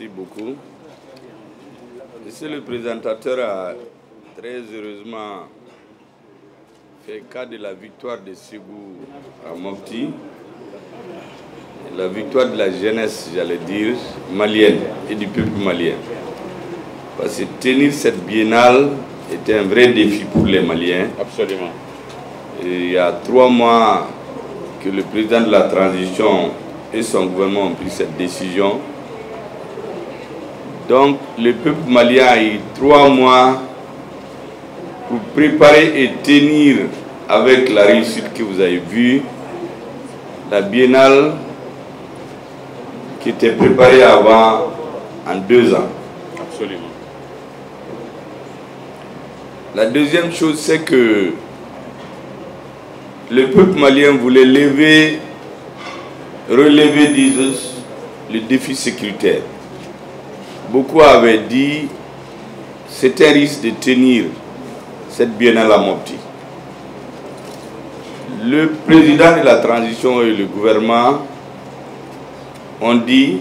Merci beaucoup. Monsieur le présentateur a très heureusement fait cas de la victoire de Ségou à Mopti, la victoire de la jeunesse, j'allais dire, malienne et du peuple malien. Parce que tenir cette biennale était un vrai défi pour les Maliens. Absolument. Et il y a 3 mois que le président de la transition et son gouvernement ont pris cette décision. Donc le peuple malien a eu 3 mois pour préparer et tenir avec la réussite que vous avez vue la biennale qui était préparée avant en 2 ans. Absolument. La deuxième chose, c'est que le peuple malien voulait relever, disons, le défi sécuritaire. Beaucoup avaient dit que c'était un risque de tenir cette biennale à Mopti. Le président de la transition et le gouvernement ont dit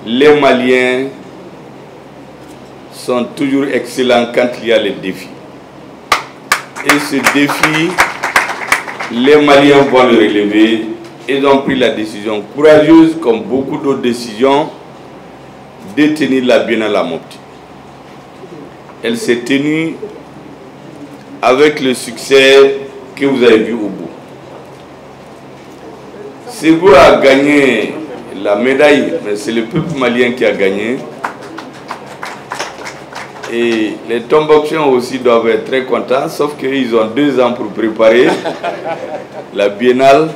les Maliens sont toujours excellents quand il y a les défis. Et ce défi, les Maliens vont le relever. Ils ont pris la décision courageuse, comme beaucoup d'autres décisions, de tenir la biennale à Mopti. Elle s'est tenue avec le succès que vous avez vu au bout. Ségou a gagné la médaille, mais c'est le peuple malien qui a gagné. Et les Tombouctiens aussi doivent être très contents, sauf qu'ils ont 2 ans pour préparer la biennale.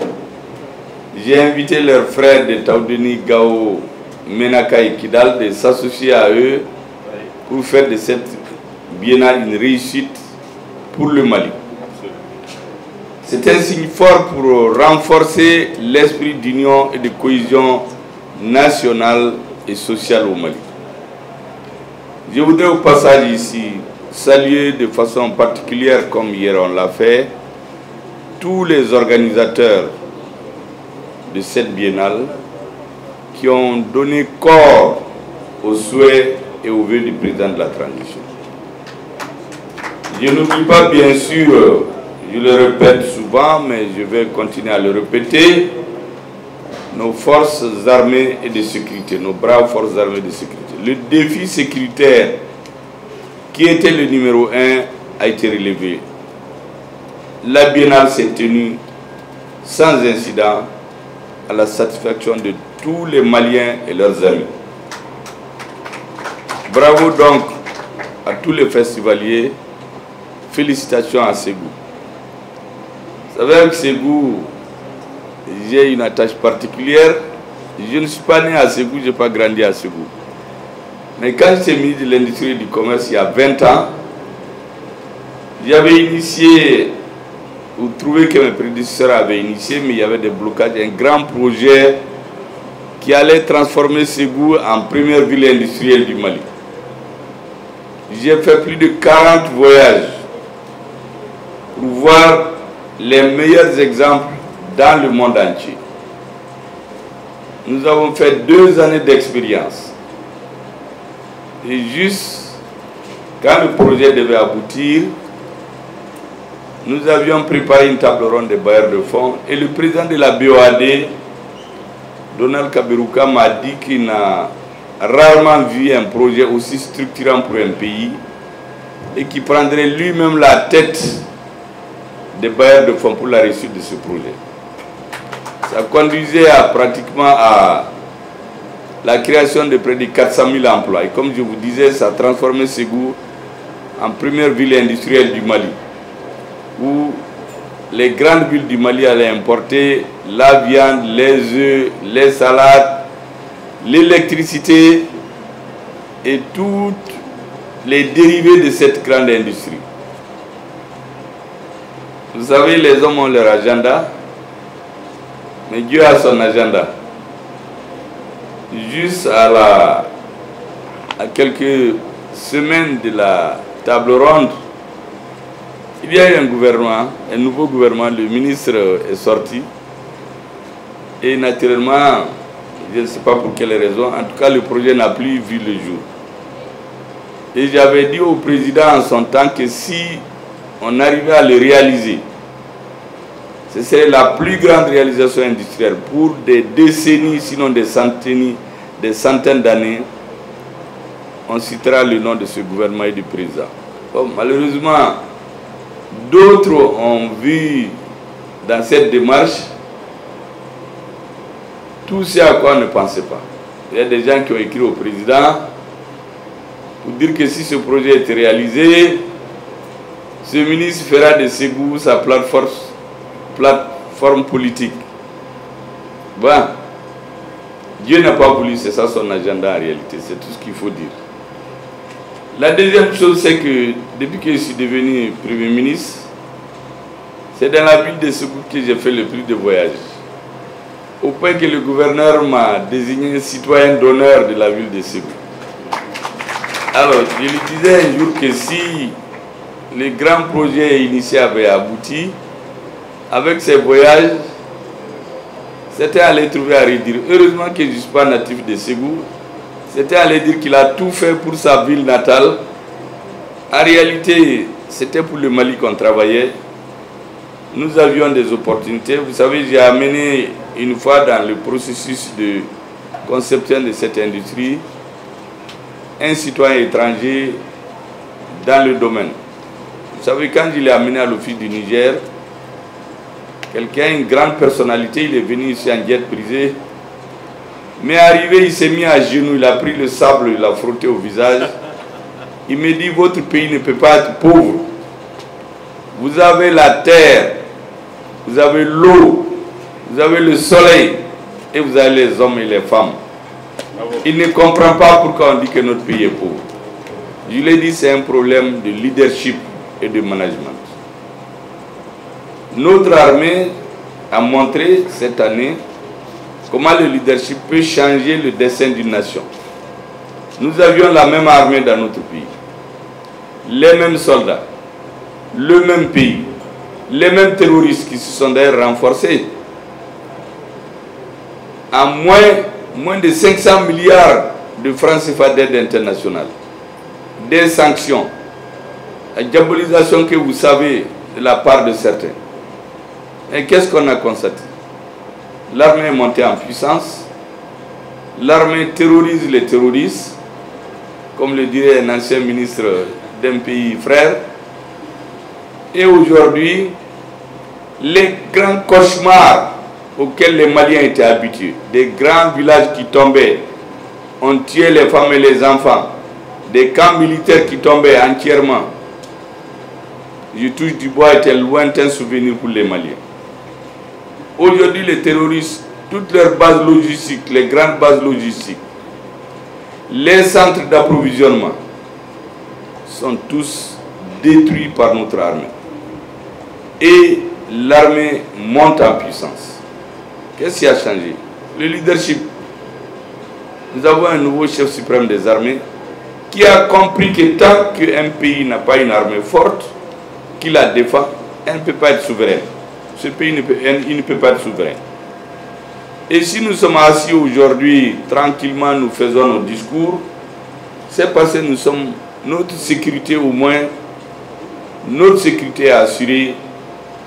J'ai invité leurs frères de Taoudeni, Gao, Menaka et Kidal de s'associer à eux pour faire de cette biennale une réussite pour le Mali. C'est un signe fort pour renforcer l'esprit d'union et de cohésion nationale et sociale au Mali. Je voudrais au passage ici saluer de façon particulière, comme hier on l'a fait, tous les organisateurs de cette biennale qui ont donné corps aux souhaits et aux vœux du président de la transition. Je n'oublie pas bien sûr, je le répète souvent, mais je vais continuer à le répéter, nos forces armées et de sécurité, nos braves forces armées de sécurité. Le défi sécuritaire qui était le numéro 1 a été relevé. La biennale s'est tenue sans incident à la satisfaction de tous les Maliens et leurs amis. Bravo donc à tous les festivaliers. Félicitations à Ségou. Vous savez, avec Ségou, j'ai une attache particulière. Je ne suis pas né à Ségou, je n'ai pas grandi à Ségou. Mais quand j'étais ministre de l'Industrie et du Commerce il y a 20 ans, j'avais initié, vous trouvez que mes prédécesseurs avaient initié, mais il y avait des blocages, un grand projet qui allait transformer Ségou en première ville industrielle du Mali. J'ai fait plus de 40 voyages pour voir les meilleurs exemples dans le monde entier. Nous avons fait 2 années d'expérience. Et juste quand le projet devait aboutir, nous avions préparé une table ronde des bailleurs de fonds et le président de la BOAD, Donald Kaberuka, m'a dit qu'il n'a rarement vu un projet aussi structurant pour un pays et qu'il prendrait lui-même la tête des bailleurs de fonds pour la réussite de ce projet. Ça conduisait pratiquement à la création de près de 400 000 emplois. Et comme je vous disais, ça a transformé Ségou en première ville industrielle du Mali, où les grandes villes du Mali allaient importer la viande, les œufs, les salades, l'électricité et toutes les dérivés de cette grande industrie. Vous savez, les hommes ont leur agenda, mais Dieu a son agenda. Juste à quelques semaines de la table ronde, il y a eu un gouvernement, un nouveau gouvernement, le ministre est sorti et naturellement Je ne sais pas pour quelle raison. En tout cas, le projet n'a plus vu le jour. Et j'avais dit au président en son temps que si on arrivait à le réaliser, ce serait la plus grande réalisation industrielle pour des décennies, sinon des centaines d'années. On citera le nom de ce gouvernement et du président. Bon, malheureusement, d'autres ont vu dans cette démarche tout ce à quoi on ne pensait pas. Il y a des gens qui ont écrit au président pour dire que si ce projet est réalisé, ce ministre fera de Ségou sa plateforme politique. Bon, Dieu n'a pas voulu, c'est ça son agenda en réalité, c'est tout ce qu'il faut dire. La deuxième chose, c'est que depuis que je suis devenu Premier ministre, c'est dans la ville de Ségou que j'ai fait le plus de voyages. Au point que le gouverneur m'a désigné citoyen d'honneur de la ville de Ségou. Alors, je lui disais un jour que si le grand projet initié avait abouti, avec ces voyages, c'était à les trouver à redire. Heureusement que je ne suis pas natif de Ségou. C'était à lui dire qu'il a tout fait pour sa ville natale. En réalité, c'était pour le Mali qu'on travaillait. Nous avions des opportunités. Vous savez, j'ai amené une fois dans le processus de conception de cette industrie un citoyen étranger dans le domaine. Vous savez, quand je l'ai amené à l'office du Niger, quelqu'un, une grande personnalité, il est venu ici en jet privé. Mais arrivé, il s'est mis à genoux, il a pris le sable, il l'a frotté au visage. Il me dit, votre pays ne peut pas être pauvre. Vous avez la terre, vous avez l'eau, vous avez le soleil, et vous avez les hommes et les femmes. Il ne comprend pas pourquoi on dit que notre pays est pauvre. Je lui ai dit, c'est un problème de leadership et de management. Notre armée a montré cette année comment le leadership peut changer le destin d'une nation. Nous avions la même armée dans notre pays, les mêmes soldats, le même pays, les mêmes terroristes qui se sont d'ailleurs renforcés. En moins de 500 milliards de francs CFA d'aide internationale, des sanctions, la diabolisation que vous savez de la part de certains. Et qu'est-ce qu'on a constaté? L'armée est montée en puissance, l'armée terrorise les terroristes, comme le dirait un ancien ministre d'un pays frère. Et aujourd'hui, les grands cauchemars auxquels les Maliens étaient habitués, des grands villages qui tombaient, on tuait les femmes et les enfants, des camps militaires qui tombaient entièrement, je touche du bois, était lointain souvenir pour les Maliens. Aujourd'hui, les terroristes, toutes leurs bases logistiques, les grandes bases logistiques, les centres d'approvisionnement sont tous détruits par notre armée. Et l'armée monte en puissance. Qu'est-ce qui a changé? Le leadership. Nous avons un nouveau chef suprême des armées qui a compris que tant qu'un pays n'a pas une armée forte, qui la défend, elle ne peut pas être souveraine. Ce pays il ne peut pas être souverain. Et si nous sommes assis aujourd'hui, tranquillement, nous faisons nos discours, c'est parce que nous sommes, notre sécurité au moins, notre sécurité est assurée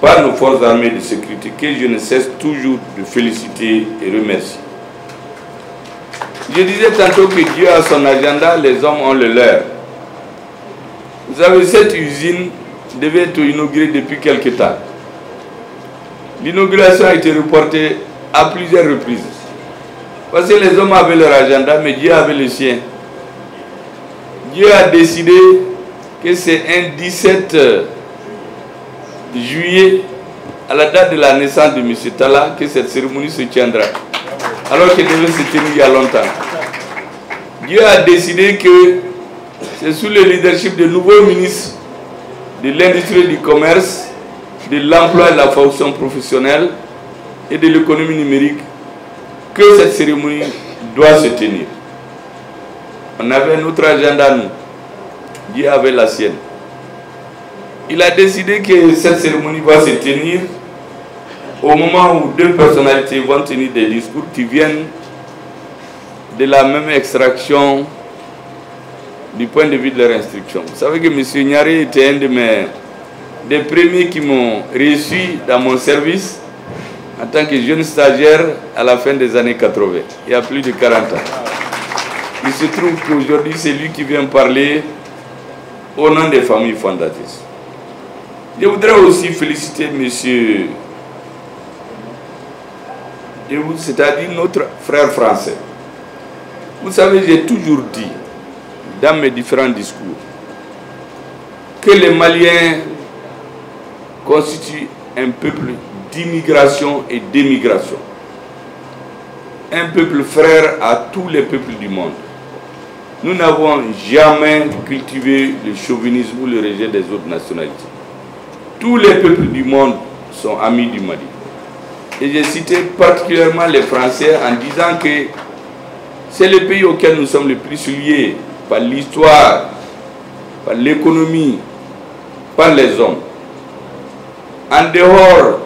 par nos forces armées de sécurité, que je ne cesse toujours de féliciter et remercier. Je disais tantôt que Dieu a son agenda, les hommes ont le leur. Vous savez, cette usine devait être inaugurée depuis quelque temps. L'inauguration a été reportée à plusieurs reprises. Parce que les hommes avaient leur agenda, mais Dieu avait le sien. Dieu a décidé que c'est un 17 juillet, à la date de la naissance de M. Talla, que cette cérémonie se tiendra. Alors qu'elle devait se tenir il y a longtemps. Dieu a décidé que c'est sous le leadership de nouveaux ministres de l'industrie et du commerce, de l'emploi et de la fonction professionnelle et de l'économie numérique que cette cérémonie doit se tenir. On avait notre agenda, nous. Dieu avait la sienne. Il a décidé que cette cérémonie va se tenir au moment où deux personnalités vont tenir des discours qui viennent de la même extraction du point de vue de leur instruction. Vous savez que M. Niaré était un des premiers qui m'ont reçu dans mon service en tant que jeune stagiaire à la fin des années 80, il y a plus de 40 ans. Il se trouve qu'aujourd'hui, c'est lui qui vient parler au nom des familles fondatrices. Je voudrais aussi féliciter M. c'est-à-dire notre frère français. Vous savez, j'ai toujours dit, dans mes différents discours, que les Maliens constituent un peuple d'immigration et d'émigration. Un peuple frère à tous les peuples du monde. Nous n'avons jamais cultivé le chauvinisme ou le rejet des autres nationalités. Tous les peuples du monde sont amis du Mali. Et j'ai cité particulièrement les Français en disant que c'est le pays auquel nous sommes le plus liés par l'histoire, par l'économie, par les hommes. En dehors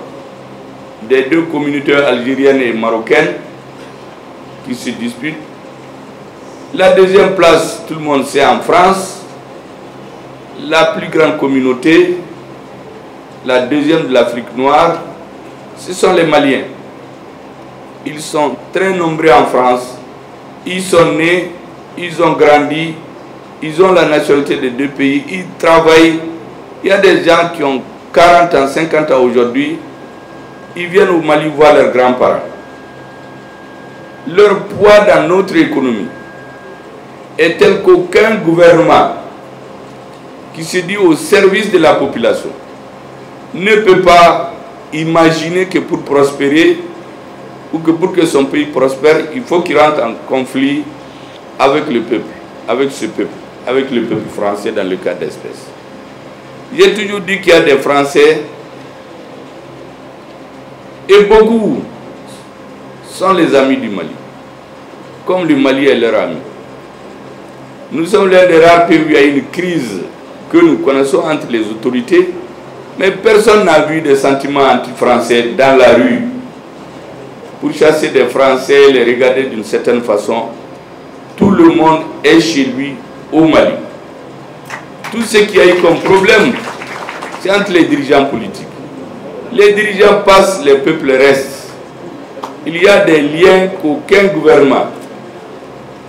des deux communautés algériennes et marocaines qui se disputent, la deuxième place, tout le monde sait, en France, la plus grande communauté, la deuxième de l'Afrique noire, ce sont les Maliens. Ils sont très nombreux en France. Ils sont nés, ils ont grandi, ils ont la nationalité des deux pays, ils travaillent. Il y a des gens qui ont 40 ans, 50 ans aujourd'hui, ils viennent au Mali voir leurs grands-parents. Leur poids dans notre économie est tel qu'aucun gouvernement qui se dit au service de la population ne peut pas imaginer que pour prospérer ou que pour que son pays prospère, il faut qu'il rentre en conflit avec le peuple, avec ce peuple, avec le peuple français dans le cas d'espèce. J'ai toujours dit qu'il y a des Français et beaucoup sont les amis du Mali, comme le Mali est leur ami. Nous sommes l'un des rares pays où il y a une crise que nous connaissons entre les autorités, mais personne n'a vu des sentiments anti-français dans la rue pour chasser des Français, les regarder d'une certaine façon. Tout le monde est chez lui au Mali. Tout ce qu'il y a eu comme problème, c'est entre les dirigeants politiques. Les dirigeants passent, les peuples restent. Il y a des liens qu'aucun gouvernement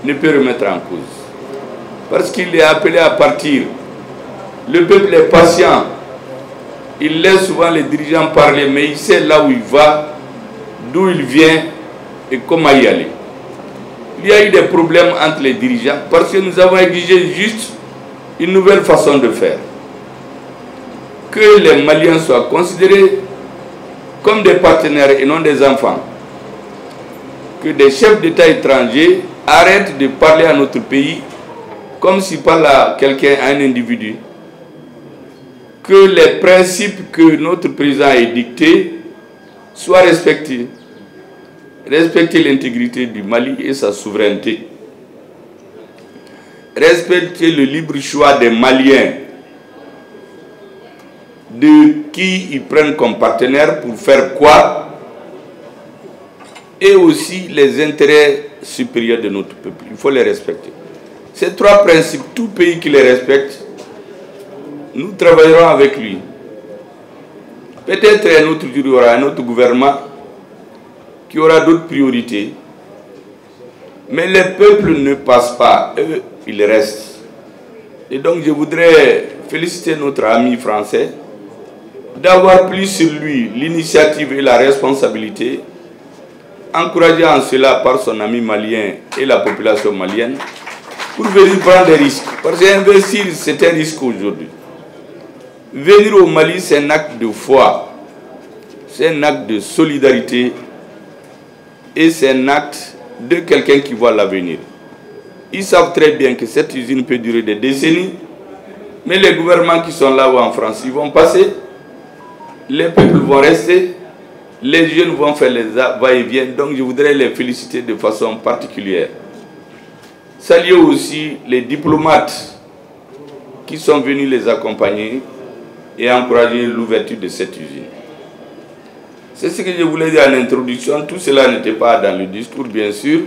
ne peut remettre en cause. Parce qu'il est appelé à partir. Le peuple est patient. Il laisse souvent les dirigeants parler, mais il sait là où il va, d'où il vient et comment y aller. Il y a eu des problèmes entre les dirigeants parce que nous avons exigé juste une nouvelle façon de faire. Que les Maliens soient considérés comme des partenaires et non des enfants. Que des chefs d'État étrangers arrêtent de parler à notre pays comme s'il parle à quelqu'un, à un individu. Que les principes que notre président a édictés soient respectés. Respecter l'intégrité du Mali et sa souveraineté. Respecter le libre choix des Maliens de qui ils prennent comme partenaire pour faire quoi, et aussi les intérêts supérieurs de notre peuple. Il faut les respecter. Ces trois principes, tout pays qui les respecte, nous travaillerons avec lui. Peut-être un autre jour, il y aura un autre gouvernement qui aura d'autres priorités. Mais les peuples ne passent pas, eux, ils restent. Et donc je voudrais féliciter notre ami français d'avoir pris sur lui l'initiative et la responsabilité, encouragé en cela par son ami malien et la population malienne, pour venir prendre des risques. Parce qu'investir, c'est un risque aujourd'hui. Venir au Mali, c'est un acte de foi, c'est un acte de solidarité et c'est un acte de quelqu'un qui voit l'avenir. Ils savent très bien que cette usine peut durer des décennies, mais les gouvernements qui sont là ou en France, ils vont passer, les peuples vont rester, les jeunes vont faire les va-et-vient. Donc je voudrais les féliciter de façon particulière. Saluer aussi les diplomates qui sont venus les accompagner et encourager l'ouverture de cette usine. C'est ce que je voulais dire en introduction. Tout cela n'était pas dans le discours, bien sûr,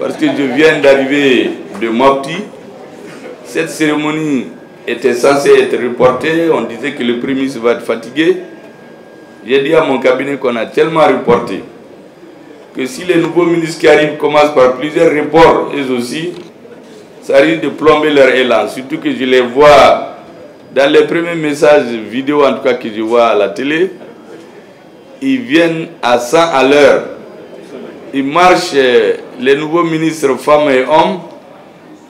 parce que je viens d'arriver de Mopti. Cette cérémonie était censée être reportée. On disait que le Premier ministre va être fatigué. J'ai dit à mon cabinet qu'on a tellement reporté que si les nouveaux ministres qui arrivent commencent par plusieurs reports, eux aussi, ça risque de plomber leur élan. Surtout que je les vois dans les premiers messages vidéo, en tout cas que je vois à la télé, ils viennent à 100 à l'heure. Ils marchent, les nouveaux ministres, femmes et hommes,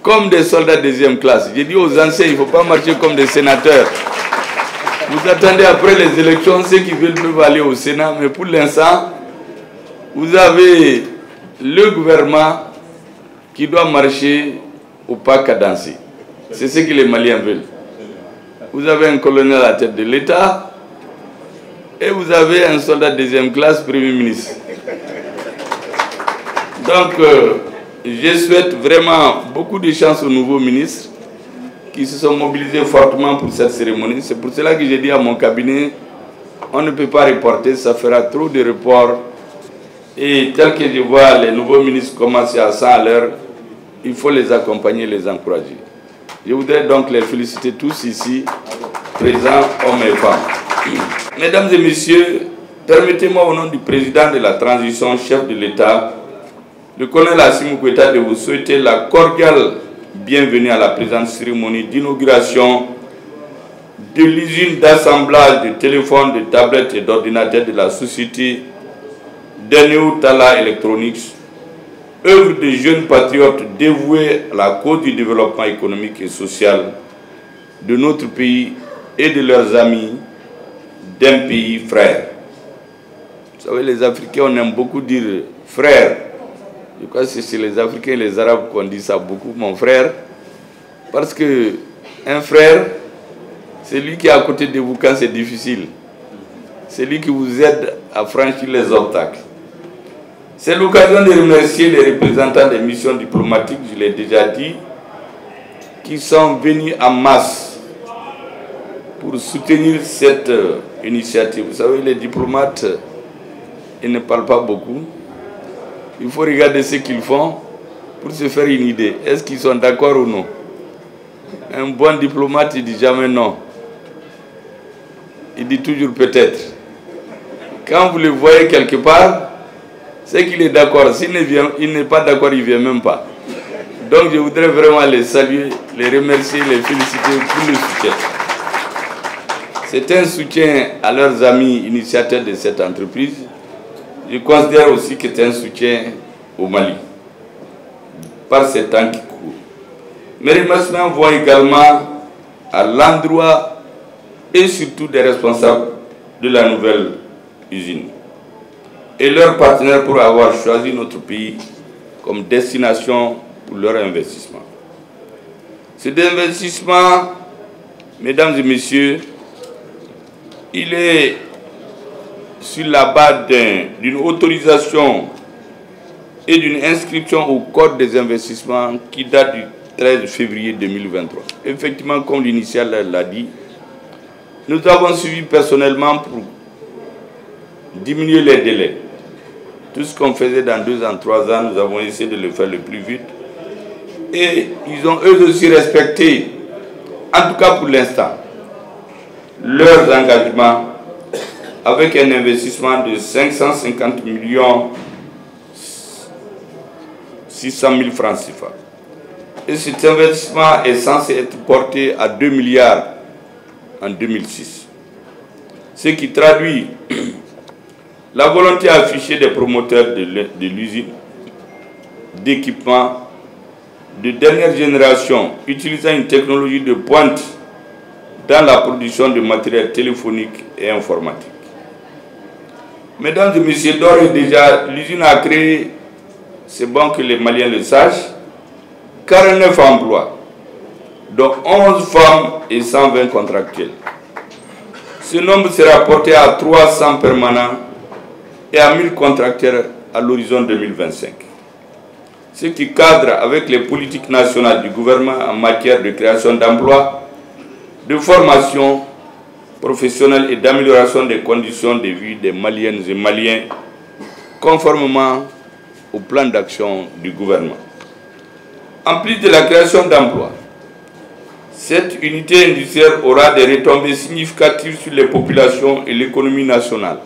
comme des soldats de deuxième classe. J'ai dit aux anciens, il ne faut pas marcher comme des sénateurs. Vous attendez après les élections, ceux qui veulent peuvent aller au Sénat, mais pour l'instant, vous avez le gouvernement qui doit marcher au pas cadencé. C'est ce que les Maliens veulent. Vous avez un colonel à la tête de l'État et vous avez un soldat de deuxième classe, Premier ministre. Donc, je souhaite vraiment beaucoup de chance aux nouveaux ministres qui se sont mobilisés fortement pour cette cérémonie. C'est pour cela que j'ai dit à mon cabinet, on ne peut pas reporter, ça fera trop de reports. Et tel que je vois les nouveaux ministres commencer à 100 à l'heure, il faut les accompagner, les encourager. Je voudrais donc les féliciter tous ici, présents, hommes et femmes. Mesdames et messieurs, permettez-moi au nom du président de la transition, chef de l'État, le colonel Assimi Goïta, de vous souhaiter la cordiale bienvenue à la présente cérémonie d'inauguration de l'usine d'assemblage de téléphones, de tablettes et d'ordinateurs de la société Deneu Talla Electronics, œuvre de jeunes patriotes dévoués à la cause du développement économique et social de notre pays et de leurs amis d'un pays frère. Vous savez, les Africains, on aime beaucoup dire frère. Je crois que c'est chez les Africains et les Arabes qu'on dit ça beaucoup, mon frère. Parce que un frère, c'est lui qui est à côté de vous quand c'est difficile. C'est lui qui vous aide à franchir les obstacles. C'est l'occasion de remercier les représentants des missions diplomatiques, je l'ai déjà dit, qui sont venus en masse pour soutenir cette initiative. Vous savez, les diplomates, ils ne parlent pas beaucoup. Il faut regarder ce qu'ils font pour se faire une idée. Est-ce qu'ils sont d'accord ou non? Un bon diplomate, il ne dit jamais non. Il dit toujours peut-être. Quand vous le voyez quelque part, c'est qu'il est d'accord. S'il n'est pas d'accord, il ne vient même pas. Donc je voudrais vraiment les saluer, les remercier, les féliciter pour le soutien. C'est un soutien à leurs amis initiateurs de cette entreprise. Je considère aussi que c'est un soutien au Mali, par ces temps qui courent. Mes remerciements vont également à l'endroit et surtout des responsables de la nouvelle usine et leurs partenaires pour avoir choisi notre pays comme destination pour leur investissement. Cet investissement, mesdames et messieurs, il est sur la base d'une autorisation et d'une inscription au Code des investissements qui date du 13 février 2023. Effectivement, comme l'initial l'a dit, nous avons suivi personnellement pour diminuer les délais. Tout ce qu'on faisait dans 2 ans, 3 ans, nous avons essayé de le faire le plus vite. Et ils ont eux aussi respecté, en tout cas pour l'instant, leurs engagements avec un investissement de 550 millions 600 000 francs CFA. Et cet investissement est censé être porté à 2 milliards en 2006. Ce qui traduit la volonté affichée des promoteurs de l'usine d'équipements de dernière génération utilisant une technologie de pointe dans la production de matériel téléphonique et informatique. Mesdames et messieurs, d'ores et déjà, l'usine a créé, c'est bon que les Maliens le sachent, 49 emplois, dont 11 femmes et 120 contractuels. Ce nombre sera porté à 300 permanents et à 1000 contracteurs à l'horizon 2025. Ce qui cadre avec les politiques nationales du gouvernement en matière de création d'emplois, de formation professionnelle et d'amélioration des conditions de vie des Maliennes et Maliens, conformément au plan d'action du gouvernement. En plus de la création d'emplois, cette unité industrielle aura des retombées significatives sur les populations et l'économie nationale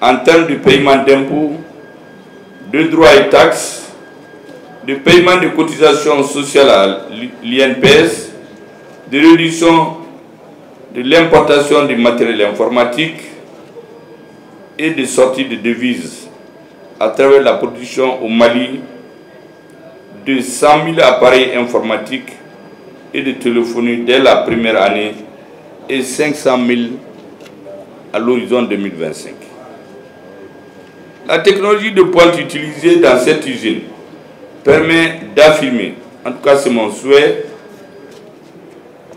en termes de paiement d'impôts, de droits et taxes, de paiement de cotisations sociales à l'INPS, de réduction de l'importation du matériel informatique et de sortie de devises à travers la production au Mali de 100 000 appareils informatiques et de téléphonie dès la première année et 500 000 à l'horizon 2025. La technologie de pointe utilisée dans cette usine permet d'affirmer, en tout cas c'est mon souhait,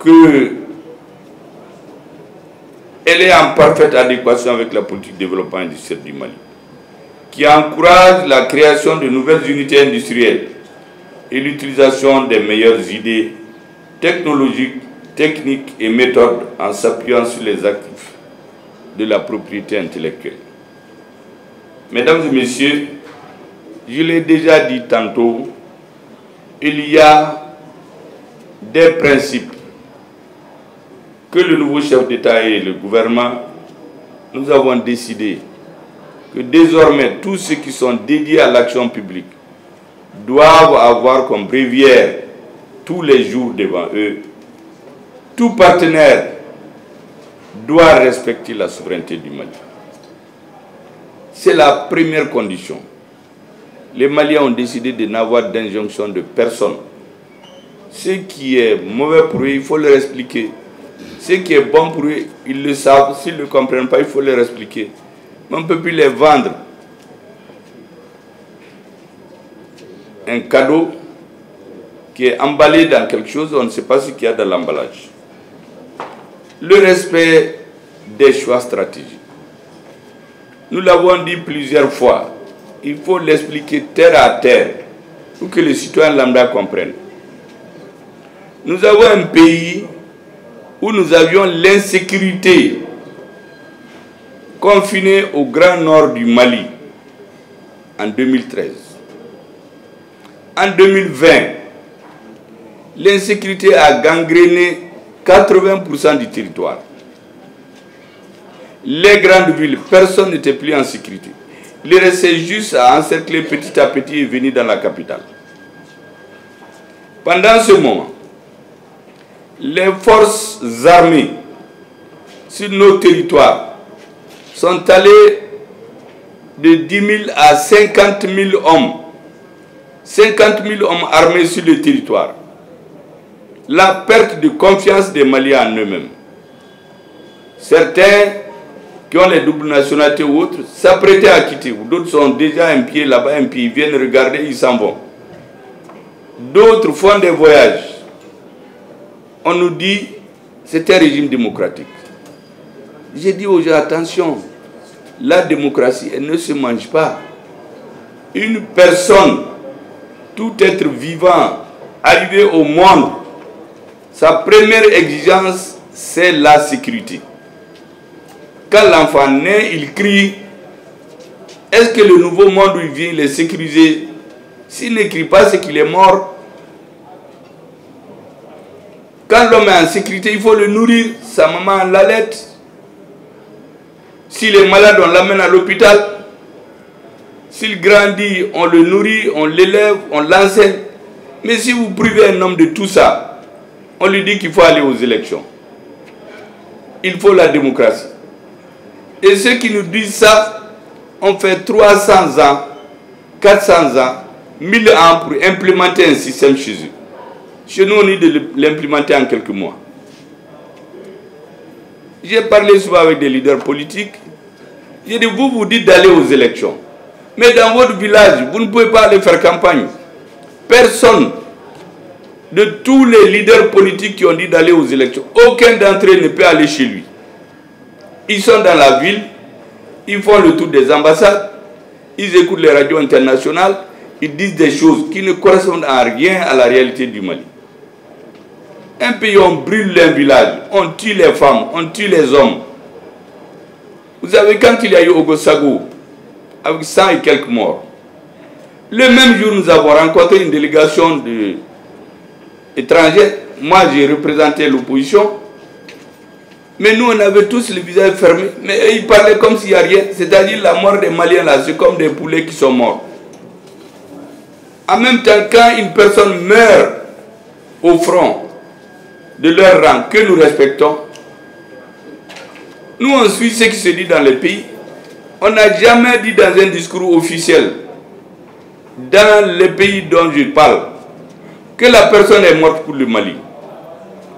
qu'elle est en parfaite adéquation avec la politique de développement industriel du Mali, qui encourage la création de nouvelles unités industrielles et l'utilisation des meilleures idées technologiques, techniques et méthodes en s'appuyant sur les actifs de la propriété intellectuelle. Mesdames et messieurs, je l'ai déjà dit tantôt, il y a des principes que le nouveau chef d'État et le gouvernement, nous avons décidé que désormais tous ceux qui sont dédiés à l'action publique doivent avoir comme bréviaire tous les jours devant eux. Tout partenaire doit respecter la souveraineté du Mali. C'est la première condition. Les Maliens ont décidé de n'avoir d'injonction de personne. Ce qui est mauvais pour eux, il faut leur expliquer. Ce qui est bon pour eux, ils le savent. S'ils ne le comprennent pas, il faut leur expliquer. Mais on ne peut plus les vendre. Un cadeau qui est emballé dans quelque chose, on ne sait pas ce qu'il y a dans l'emballage. Le respect des choix stratégiques. Nous l'avons dit plusieurs fois, il faut l'expliquer terre à terre pour que les citoyens lambda comprennent. Nous avons un pays où nous avions l'insécurité confinée au grand nord du Mali en 2013. En 2020, l'insécurité a gangréné 80% du territoire. Les grandes villes, personne n'était plus en sécurité. Il restait juste à encercler petit à petit et venir dans la capitale. Pendant ce moment, les forces armées sur nos territoires sont allées de 10 000 à 50 000 hommes. 50 000 hommes armés sur le territoire. La perte de confiance des Maliens en eux-mêmes. Certains qui ont les doubles nationalités ou autres s'apprêtaient à quitter. D'autres sont déjà un pied là-bas, un pied, ils viennent regarder, ils s'en vont. D'autres font des voyages. On nous dit c'est un régime démocratique. J'ai dit aux gens, attention, la démocratie, elle ne se mange pas. Une personne, tout être vivant, arrivé au monde, sa première exigence, c'est la sécurité. Quand l'enfant naît, il crie. Est-ce que le nouveau monde où il vient, il est sécurisé? S'il ne crie pas, c'est qu'il est mort. Quand l'homme est en sécurité, il faut le nourrir. Sa maman l'allait. S'il est malade, on l'amène à l'hôpital. S'il grandit, on le nourrit, on l'élève, on l'enseigne. Mais si vous privez un homme de tout ça, on lui dit qu'il faut aller aux élections. Il faut la démocratie. Et ceux qui nous disent ça, on fait 300 ans, 400 ans, 1000 ans pour implémenter un système chez eux. Chez nous, on dit de l'implémenter en quelques mois. J'ai parlé souvent avec des leaders politiques. J'ai dit, vous dites d'aller aux élections. Mais dans votre village, vous ne pouvez pas aller faire campagne. Personne de tous les leaders politiques qui ont dit d'aller aux élections, aucun d'entre eux ne peut aller chez lui. Ils sont dans la ville, ils font le tour des ambassades, ils écoutent les radios internationales, ils disent des choses qui ne correspondent à rien à la réalité du Mali. Un pays, on brûle un village, on tue les femmes, on tue les hommes. Vous savez, quand il y a eu Ogosago, avec 100 et quelques morts, Le même jour, nous avons rencontré une délégation étrangère. Moi, j'ai représenté l'opposition. Mais nous, on avait tous les visages fermés. Mais ils parlaient comme s'il n'y a rien. C'est-à-dire la mort des Maliens, là, c'est comme des poulets qui sont morts. En même temps, quand une personne meurt au front de leur rang, que nous respectons, nous, on suit ce qui se dit dans le pays. On n'a jamais dit dans un discours officiel, dans le pays dont je parle, que la personne est morte pour le Mali.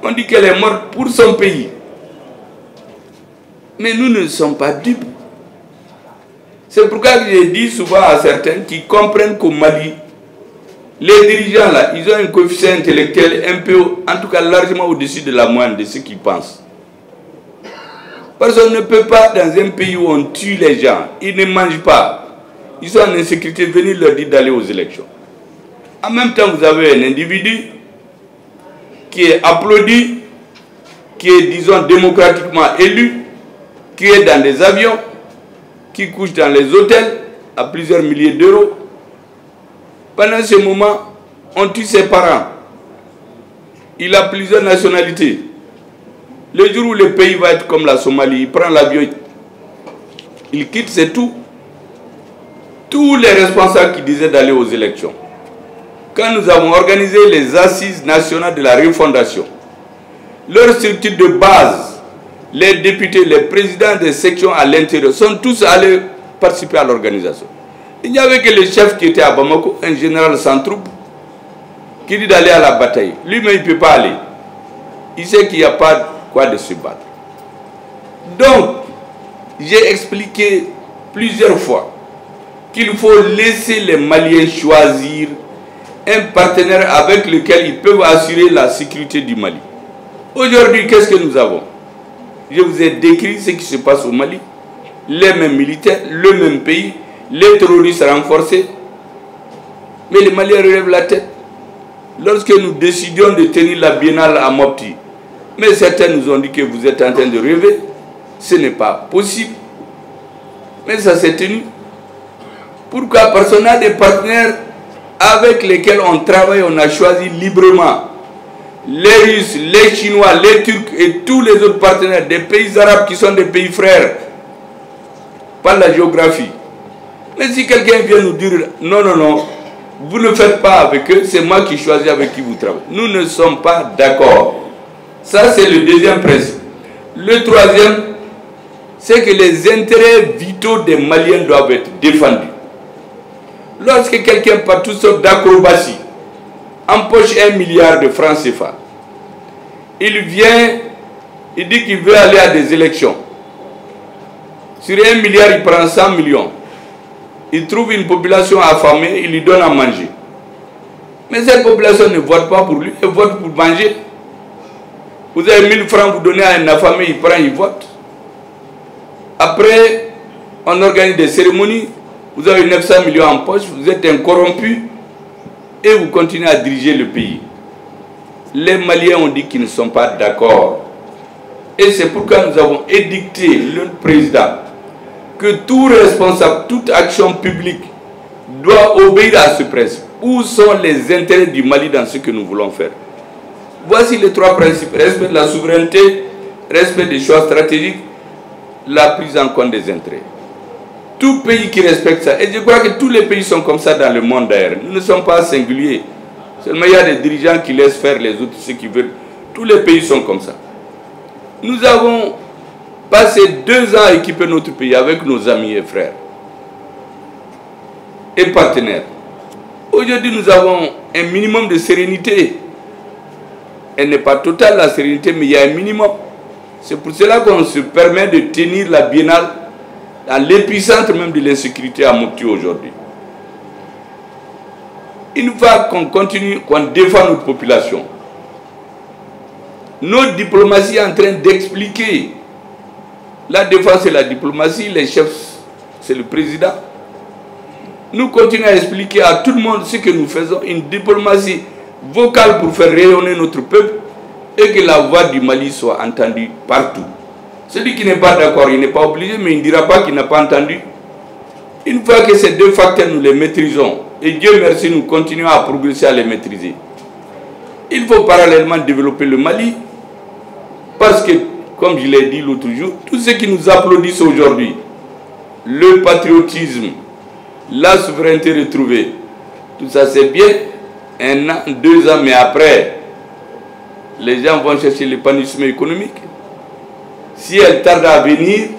On dit qu'elle est morte pour son pays. Mais nous ne sommes pas dupes. C'est pourquoi je dis souvent à certains qui comprennent qu'au Mali, les dirigeants là, ils ont un coefficient intellectuel un peu, en tout cas largement au-dessus de la moyenne de ce qu'ils pensent. Parce qu'on ne peut pas, dans un pays où on tue les gens, ils ne mangent pas, ils sont en insécurité, venir leur dire d'aller aux élections. En même temps, vous avez un individu qui est applaudi, qui est, disons, démocratiquement élu, qui est dans des avions, qui couche dans les hôtels à plusieurs milliers d'euros. Pendant ce moment, on tue ses parents. Il a plusieurs nationalités. Le jour où le pays va être comme la Somalie, il prend l'avion, il quitte, c'est tout. Tous les responsables qui disaient d'aller aux élections. Quand nous avons organisé les assises nationales de la refondation, leur structure de base, les députés, les présidents des sections à l'intérieur, sont tous allés participer à l'organisation. Il n'y avait que le chef qui était à Bamako, un général sans troupe, qui dit d'aller à la bataille. Lui-même, il ne peut pas aller. Il sait qu'il n'y a pas quoi de se battre. Donc, j'ai expliqué plusieurs fois qu'il faut laisser les Maliens choisir un partenaire avec lequel ils peuvent assurer la sécurité du Mali. Aujourd'hui, qu'est-ce que nous avons? Je vous ai décrit ce qui se passe au Mali. Les mêmes militaires, le même pays, les terroristes renforcés. Mais les Maliens relèvent la tête. Lorsque nous décidions de tenir la biennale à Mopti, mais certains nous ont dit que vous êtes en train de rêver. Ce n'est pas possible. Mais ça s'est tenu. Pourquoi? Parce qu'on a des partenaires avec lesquels on travaille, on a choisi librement. Les Russes, les Chinois, les Turcs et tous les autres partenaires des pays arabes qui sont des pays frères par la géographie. Mais si quelqu'un vient nous dire non, non, non, vous ne faites pas avec eux, c'est moi qui choisis avec qui vous travaillez. Nous ne sommes pas d'accord. Ça, c'est le deuxième principe. Le troisième, c'est que les intérêts vitaux des Maliens doivent être défendus. Lorsque quelqu'un, par toutes sortes d'acrobaties, empoche 1 milliard de francs CFA, il vient, il dit qu'il veut aller à des élections. Sur 1 milliard, il prend 100 millions. Il trouve une population affamée, il lui donne à manger. Mais cette population ne vote pas pour lui, elle vote pour manger. Vous avez 1000 francs, vous donnez à un affamé, il prend, il vote. Après, on organise des cérémonies, vous avez 900 millions en poche, vous êtes un corrompu et vous continuez à diriger le pays. Les Maliens ont dit qu'ils ne sont pas d'accord. Et c'est pourquoi nous avons édicté le président que tout responsable, toute action publique doit obéir à ce principe. Où sont les intérêts du Mali dans ce que nous voulons faire? Voici les 3 principes. Respect de la souveraineté, respect des choix stratégiques, la prise en compte des intérêts. Tout pays qui respecte ça, et je crois que tous les pays sont comme ça dans le monde d'ailleurs. Nous ne sommes pas singuliers. Seulement il y a des dirigeants qui laissent faire les autres ce qu'ils veulent. Tous les pays sont comme ça. Nous avons passé 2 ans à équiper notre pays avec nos amis et frères et partenaires. Aujourd'hui, nous avons un minimum de sérénité. Elle n'est pas totale la sérénité, mais il y a un minimum. C'est pour cela qu'on se permet de tenir la biennale dans l'épicentre même de l'insécurité à Mopti aujourd'hui. Une fois qu'on continue, qu'on défend notre population, notre diplomatie est en train d'expliquer. La défense c'est la diplomatie, les chefs c'est le président. Nous continuons à expliquer à tout le monde ce que nous faisons, une diplomatie vocale pour faire rayonner notre peuple et que la voix du Mali soit entendue partout. Celui qui n'est pas d'accord, il n'est pas obligé, mais il ne dira pas qu'il n'a pas entendu. Une fois que ces 2 facteurs, nous les maîtrisons, Et Dieu merci, nous continuons à progresser, à les maîtriser. Il faut parallèlement développer le Mali. Parce que, comme je l'ai dit l'autre jour, tous ceux qui nous applaudissent aujourd'hui, le patriotisme, la souveraineté retrouvée, tout ça c'est bien, 1 an, 2 ans, mais après, les gens vont chercher l'épanouissement économique. Si elle tarde à venir,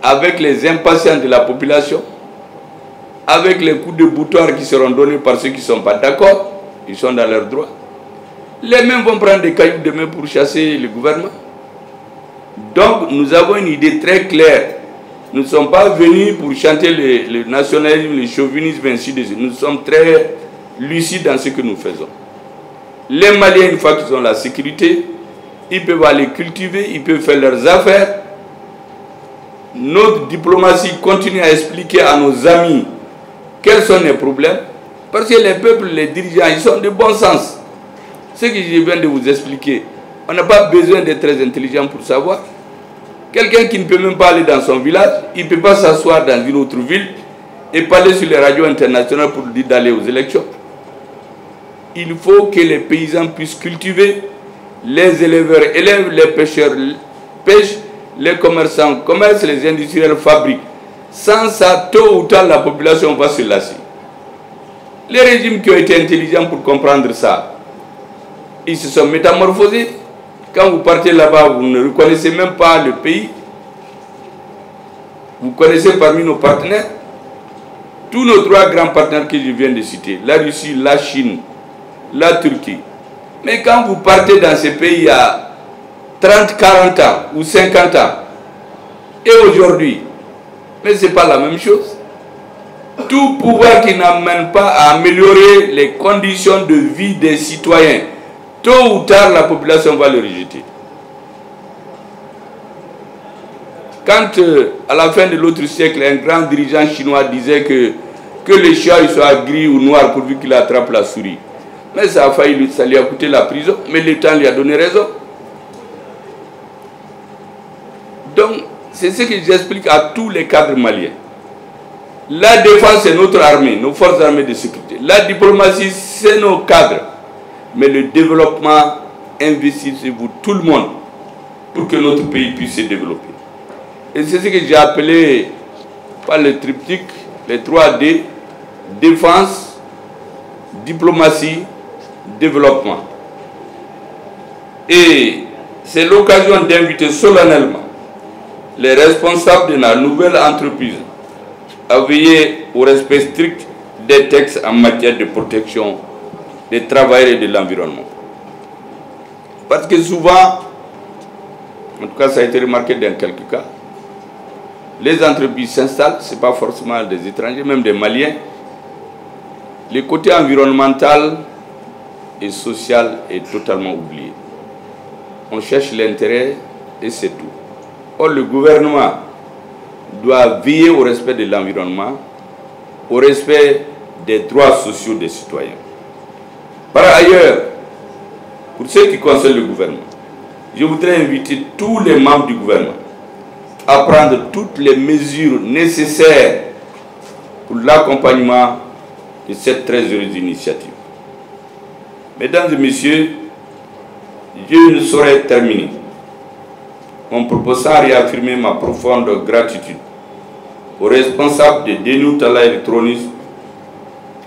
avec les impatients de la population, avec les coups de boutoir qui seront donnés par ceux qui ne sont pas d'accord, ils sont dans leurs droits. Les mêmes vont prendre des cailloux demain pour chasser le gouvernement. Donc nous avons une idée très claire. Nous ne sommes pas venus pour chanter le nationalisme, le chauvinisme, ainsi de suite. Nous sommes très lucides dans ce que nous faisons. Les Maliens, une fois qu'ils ont la sécurité, ils peuvent aller cultiver, ils peuvent faire leurs affaires. Notre diplomatie continue à expliquer à nos amis quels sont les problèmes. Parce que les peuples, les dirigeants, ils sont de bon sens. Ce que je viens de vous expliquer, on n'a pas besoin d'être très intelligent pour savoir. Quelqu'un qui ne peut même pas aller dans son village, il ne peut pas s'asseoir dans une autre ville et parler sur les radios internationales pour dire d'aller aux élections. Il faut que les paysans puissent cultiver, les éleveurs élèvent, les pêcheurs pêchent, les commerçants commercent, les industriels fabriquent. Sans ça, tôt ou tard, la population va se lasser. Les régimes qui ont été intelligents pour comprendre ça, ils se sont métamorphosés. Quand vous partez là-bas, vous ne reconnaissez même pas le pays. Vous connaissez parmi nos partenaires, tous nos 3 grands partenaires que je viens de citer, la Russie, la Chine, la Turquie. Mais quand vous partez dans ces pays il y a 30, 40 ans ou 50 ans, et aujourd'hui, mais ce n'est pas la même chose. Tout pouvoir qui n'amène pas à améliorer les conditions de vie des citoyens, tôt ou tard, la population va le rejeter. Quand, à la fin de l'autre siècle, un grand dirigeant chinois disait que le chat soit gris ou noir pourvu qu'il attrape la souris. Mais ça a failli, ça lui a coûté la prison, mais le temps lui a donné raison. Donc, c'est ce que j'explique à tous les cadres maliens. La défense, c'est notre armée, nos forces armées de sécurité. La diplomatie, c'est nos cadres. Mais le développement, investissez-vous tout le monde pour que notre pays puisse se développer. Et c'est ce que j'ai appelé par le triptyque, les 3D, défense, diplomatie, développement. Et c'est l'occasion d'inviter solennellement les responsables de la nouvelle entreprise à veiller au respect strict des textes en matière de protection des travailleurs et de l'environnement. Parce que souvent, en tout cas ça a été remarqué dans quelques cas, les entreprises s'installent, ce n'est pas forcément des étrangers, même des Maliens. Le côté environnemental et social est totalement oublié. On cherche l'intérêt et c'est tout. Or, le gouvernement doit veiller au respect de l'environnement, au respect des droits sociaux des citoyens. Par ailleurs, pour ce qui concerne le gouvernement, je voudrais inviter tous les membres du gouvernement à prendre toutes les mesures nécessaires pour l'accompagnement de cette très heureuse initiative. Mesdames et messieurs, je ne saurais terminer mon propos sans réaffirmer ma profonde gratitude aux responsables de Dénou Talla Électroniques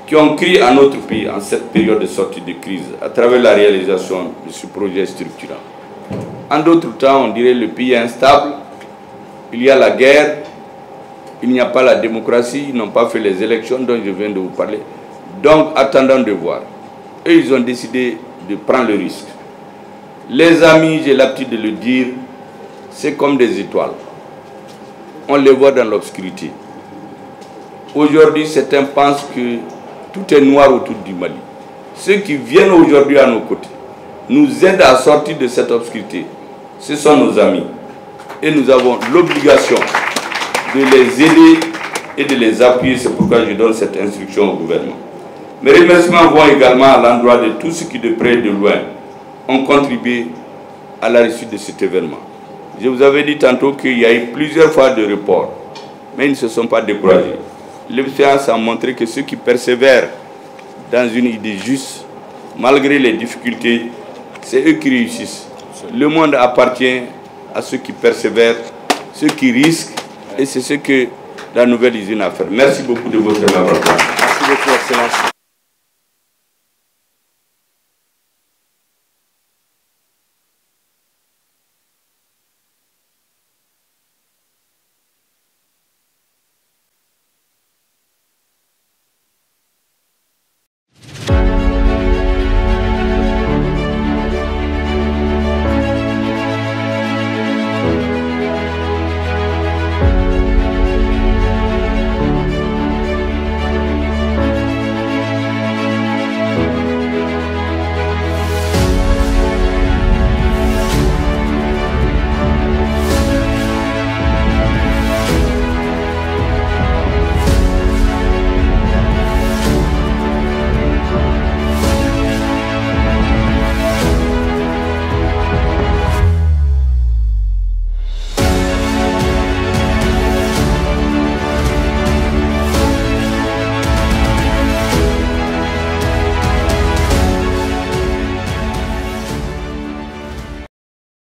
qui ont crié à notre pays en cette période de sortie de crise à travers la réalisation de ce projet structurant. En d'autres temps, on dirait que le pays est instable, il y a la guerre, il n'y a pas la démocratie, ils n'ont pas fait les élections dont je viens de vous parler. Donc, attendons de voir. Eux, ils ont décidé de prendre le risque. Les amis, j'ai l'habitude de le dire, c'est comme des étoiles. On les voit dans l'obscurité. Aujourd'hui, certains pensent que tout est noir autour du Mali. Ceux qui viennent aujourd'hui à nos côtés nous aident à sortir de cette obscurité. Ce sont nos amis. Et nous avons l'obligation de les aider et de les appuyer. C'est pourquoi je donne cette instruction au gouvernement. Mes remerciements vont également à l'endroit de tous ceux qui, de près et de loin, ont contribué à la réussite de cet événement. Je vous avais dit tantôt qu'il y a eu plusieurs fois de reports, mais ils ne se sont pas découragés. l'expérience a montré que ceux qui persévèrent dans une idée juste, malgré les difficultés, c'est eux qui réussissent. Le monde appartient à ceux qui persévèrent, ceux qui risquent, et c'est ce que la nouvelle usine a fait. Merci beaucoup de votre collaboration. Merci beaucoup, Excellence.